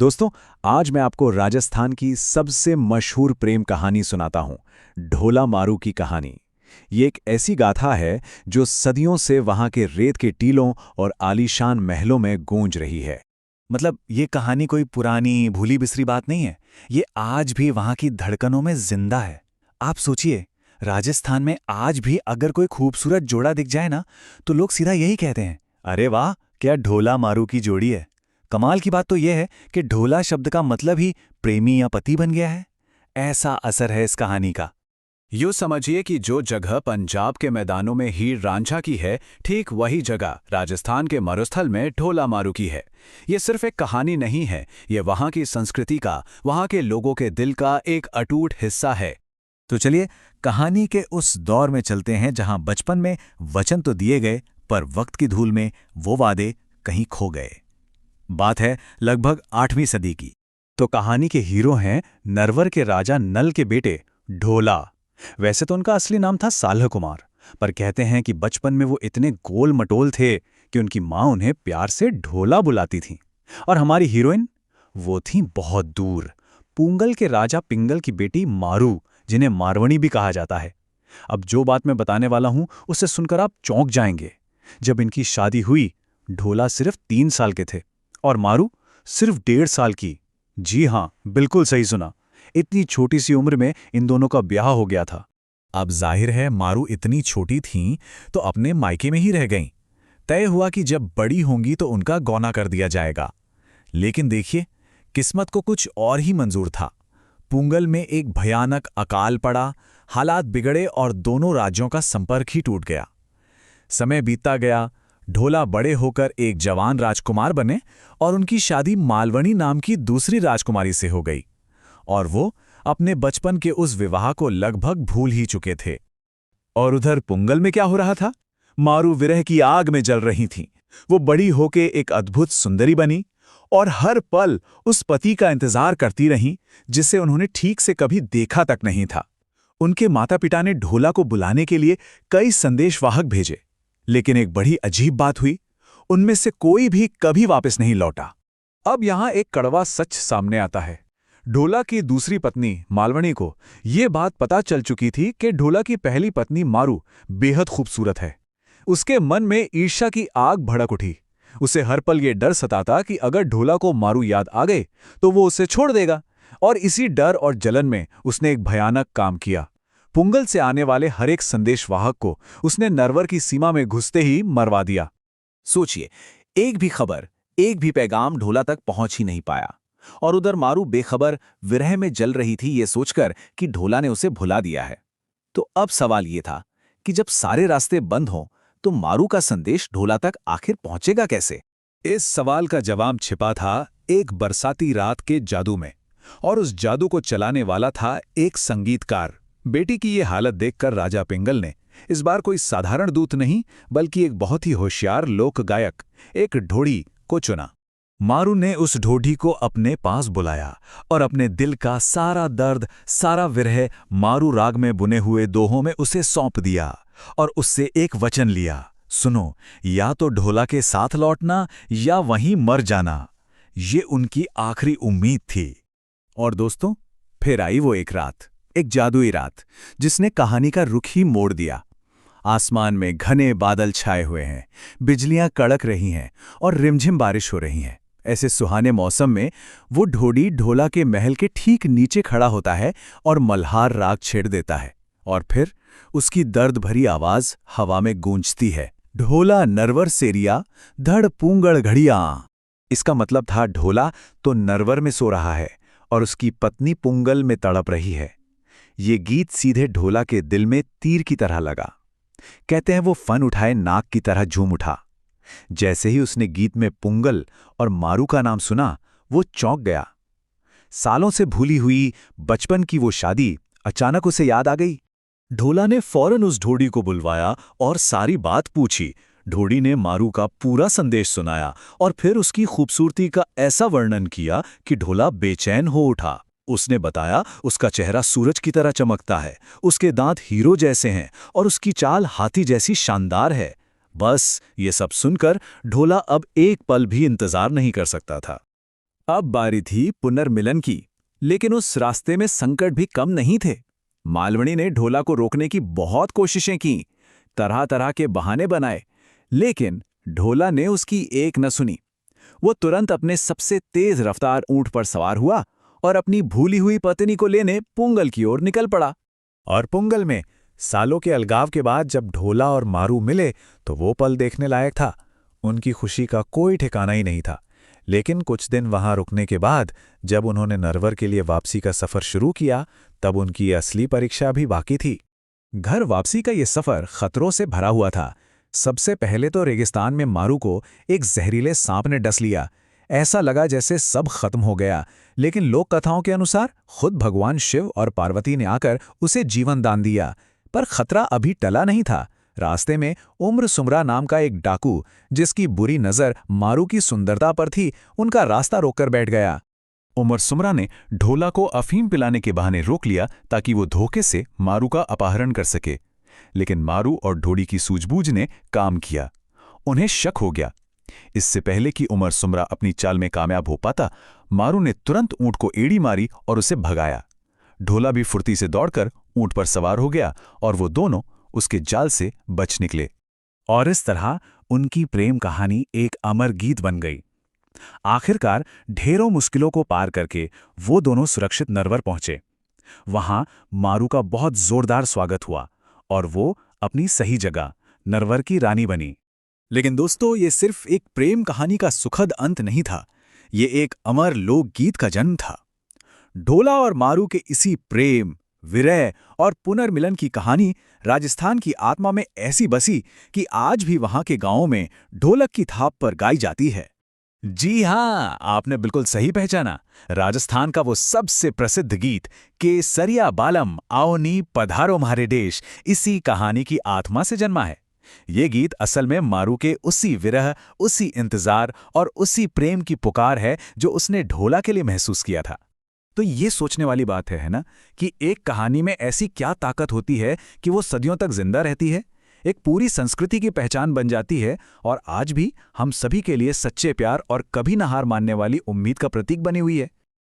दोस्तों, आज मैं आपको राजस्थान की सबसे मशहूर प्रेम कहानी सुनाता हूं, ढोला मारू की कहानी। ये एक ऐसी गाथा है जो सदियों से वहां के रेत के टीलों और आलीशान महलों में गूंज रही है। मतलब ये कहानी कोई पुरानी भूली बिसरी बात नहीं है। ये आज भी वहां की धड़कनों में जिंदा है। आप सोचिए, राजस्थान में आज भी अगर कोई खूबसूरत जोड़ा दिख जाए ना, तो लोग सीधा यही कहते हैं, अरे वाह, क्या ढोला मारू की जोड़ी है। कमाल की बात तो यह है कि ढोला शब्द का मतलब ही प्रेमी या पति बन गया है। ऐसा असर है इस कहानी का। यूँ समझिए कि जो जगह पंजाब के मैदानों में हीर रांझा की है, ठीक वही जगह राजस्थान के मरुस्थल में ढोला मारू की है। ये सिर्फ एक कहानी नहीं है, ये वहाँ की संस्कृति का, वहाँ के लोगों के दिल का एक अटूट हिस्सा है। तो चलिए कहानी के उस दौर में चलते हैं जहां बचपन में वचन तो दिए गए, पर वक्त की धूल में वो वादे कहीं खो गए। बात है लगभग 8वीं सदी की। तो कहानी के हीरो हैं नरवर के राजा नल के बेटे ढोला। वैसे तो उनका असली नाम था साल्ह कुमार, पर कहते हैं कि बचपन में वो इतने गोल मटोल थे कि उनकी माँ उन्हें प्यार से ढोला बुलाती थी। और हमारी हीरोइन, वो थी बहुत दूर, पूंगल के राजा पिंगल की बेटी मारू, जिन्हें मारवणी भी कहा जाता है। अब जो बात मैं बताने वाला हूं उसे सुनकर आप चौंक जाएंगे। जब इनकी शादी हुई, ढोला सिर्फ 3 साल के थे और मारू सिर्फ 1.5 साल की। जी हां, बिल्कुल सही सुना। इतनी छोटी सी उम्र में इन दोनों का ब्याह हो गया था। अब जाहिर है मारू इतनी छोटी थीं तो अपने मायके में ही रह गईं। तय हुआ कि जब बड़ी होंगी तो उनका गौना कर दिया जाएगा। लेकिन देखिए, किस्मत को कुछ और ही मंजूर था। पूंगल में एक भयानक अकाल पड़ा, हालात बिगड़े और दोनों राज्यों का संपर्क ही टूट गया। समय बीतता गया, ढोला बड़े होकर एक जवान राजकुमार बने और उनकी शादी मालवणी नाम की दूसरी राजकुमारी से हो गई। और वो अपने बचपन के उस विवाह को लगभग भूल ही चुके थे। और उधर पुंगल में क्या हो रहा था? मारू विरह की आग में जल रही थीं। वो बड़ी होके एक अद्भुत सुंदरी बनी और हर पल उस पति का इंतजार करती रहीं जिसे उन्होंने ठीक से कभी देखा तक नहीं था। उनके माता पिता ने ढोला को बुलाने के लिए कई संदेशवाहक भेजे, लेकिन एक बड़ी अजीब बात हुई, उनमें से कोई भी कभी वापस नहीं लौटा। अब यहां एक कड़वा सच सामने आता है। ढोला की दूसरी पत्नी मालवणी को यह बात पता चल चुकी थी कि ढोला की पहली पत्नी मारू बेहद खूबसूरत है। उसके मन में ईर्ष्या की आग भड़क उठी। उसे हर पल ये डर सताता कि अगर ढोला को मारू याद आ गए तो वो उसे छोड़ देगा। और इसी डर और जलन में उसने एक भयानक काम किया। पुंगल से आने वाले हर एक संदेशवाहक को उसने नरवर की सीमा में घुसते ही मरवा दिया। सोचिए, एक भी खबर, एक भी पैगाम ढोला तक पहुंच ही नहीं पाया। और उधर मारू बेखबर विरह में जल रही थी, ये सोचकर कि ढोला ने उसे भुला दिया है। तो अब सवाल ये था कि जब सारे रास्ते बंद हों तो मारू का संदेश ढोला तक आखिर पहुंचेगा कैसे? इस सवाल का जवाब छिपा था एक बरसाती रात के जादू में। और उस जादू को चलाने वाला था एक संगीतकार। बेटी की ये हालत देखकर राजा पिंगल ने इस बार कोई साधारण दूत नहीं, बल्कि एक बहुत ही होशियार लोक गायक, एक ढोड़ी को चुना। मारू ने उस ढोढ़ी को अपने पास बुलाया और अपने दिल का सारा दर्द, सारा विरह मारू राग में बुने हुए दोहों में उसे सौंप दिया और उससे एक वचन लिया, सुनो, या तो ढोला के साथ लौटना या वहीं मर जाना। ये उनकी आखिरी उम्मीद थी। और दोस्तों, फिर आई वो एक रात, एक जादुई रात, जिसने कहानी का रुख ही मोड़ दिया। आसमान में घने बादल छाए हुए हैं, बिजलियां कड़क रही हैं और रिमझिम बारिश हो रही है। ऐसे सुहाने मौसम में वो ढोढ़ी ढोला के महल के ठीक नीचे खड़ा होता है और मल्हार राग छेड़ देता है। और फिर उसकी दर्द भरी आवाज हवा में गूंजती है, ढोला नरवर सेरिया धड़ पूंगड़ घड़िया। इसका मतलब था ढोला तो नरवर में सो रहा है और उसकी पत्नी पुंगल में तड़प रही है। ये गीत सीधे ढोला के दिल में तीर की तरह लगा। कहते हैं वो फन उठाए नाक की तरह झूम उठा। जैसे ही उसने गीत में पुंगल और मारू का नाम सुना, वो चौंक गया। सालों से भूली हुई बचपन की वो शादी अचानक उसे याद आ गई। ढोला ने फौरन उस ढोढ़ी को बुलवाया और सारी बात पूछी। ढोढ़ी ने मारू का पूरा संदेश सुनाया और फिर उसकी खूबसूरती का ऐसा वर्णन किया कि ढोला बेचैन हो उठा। उसने बताया उसका चेहरा सूरज की तरह चमकता है, उसके दांत हीरो जैसे हैं और उसकी चाल हाथी जैसी शानदार है। बस ये सब सुनकर ढोला अब एक पल भी इंतजार नहीं कर सकता था। अब बारी थी पुनर्मिलन की, लेकिन उस रास्ते में संकट भी कम नहीं थे। मालवणी ने ढोला को रोकने की बहुत कोशिशें की, तरह तरह के बहाने बनाए, लेकिन ढोला ने उसकी एक न सुनी। वो तुरंत अपने सबसे तेज रफ्तार ऊंट पर सवार हुआ और अपनी भूली हुई पत्नी को लेने पुंगल की ओर निकल पड़ा। और पुंगल में सालों के अलगाव के बाद जब ढोला और मारू मिले तो वो पल देखने लायक था। उनकी खुशी का कोई ठिकाना ही नहीं था। लेकिन कुछ दिन वहां रुकने के बाद जब उन्होंने नरवर के लिए वापसी का सफर शुरू किया, तब उनकी असली परीक्षा भी बाकी थी। घर वापसी का ये सफर खतरों से भरा हुआ था। सबसे पहले तो रेगिस्तान में मारू को एक जहरीले सांप ने डस लिया। ऐसा लगा जैसे सब खत्म हो गया, लेकिन लोक कथाओं के अनुसार खुद भगवान शिव और पार्वती ने आकर उसे जीवन दान दिया। पर खतरा अभी टला नहीं था। रास्ते में उम्र सुमरा नाम का एक डाकू, जिसकी बुरी नजर मारू की सुंदरता पर थी, उनका रास्ता रोककर बैठ गया। उमर सुमरा ने ढोला को अफीम पिलाने के बहाने रोक लिया ताकि वो धोखे से मारू का अपहरण कर सके। लेकिन मारू और ढोड़ी की सूझबूझ ने काम किया। उन्हें शक हो गया। इससे पहले कि उमर सुमरा अपनी चाल में कामयाब हो पाता, मारू ने तुरंत ऊंट को एड़ी मारी और उसे भगाया। ढोला भी फुर्ती से दौड़कर ऊंट पर सवार हो गया और वो दोनों उसके जाल से बच निकले। और इस तरह उनकी प्रेम कहानी एक अमर गीत बन गई। आखिरकार ढेरों मुश्किलों को पार करके वो दोनों सुरक्षित नरवर पहुंचे। वहां मारू का बहुत जोरदार स्वागत हुआ और वो अपनी सही जगह नरवर की रानी बनी। लेकिन दोस्तों, ये सिर्फ एक प्रेम कहानी का सुखद अंत नहीं था, ये एक अमर लोकगीत का जन्म था। ढोला और मारू के इसी प्रेम, विरह और पुनर्मिलन की कहानी राजस्थान की आत्मा में ऐसी बसी कि आज भी वहां के गांवों में ढोलक की थाप पर गाई जाती है। जी हां, आपने बिल्कुल सही पहचाना। राजस्थान का वो सबसे प्रसिद्ध गीत केसरिया बालम आओ नी पधारो म्हारे देश इसी कहानी की आत्मा से जन्मा है। ये गीत असल में मारू के उसी विरह, उसी इंतजार और उसी प्रेम की पुकार है जो उसने ढोला के लिए महसूस किया था। तो ये सोचने वाली बात है ना, कि एक कहानी में ऐसी क्या ताकत होती है कि वो सदियों तक जिंदा रहती है, एक पूरी संस्कृति की पहचान बन जाती है और आज भी हम सभी के लिए सच्चे प्यार और कभी न हार मानने वाली उम्मीद का प्रतीक बनी हुई है।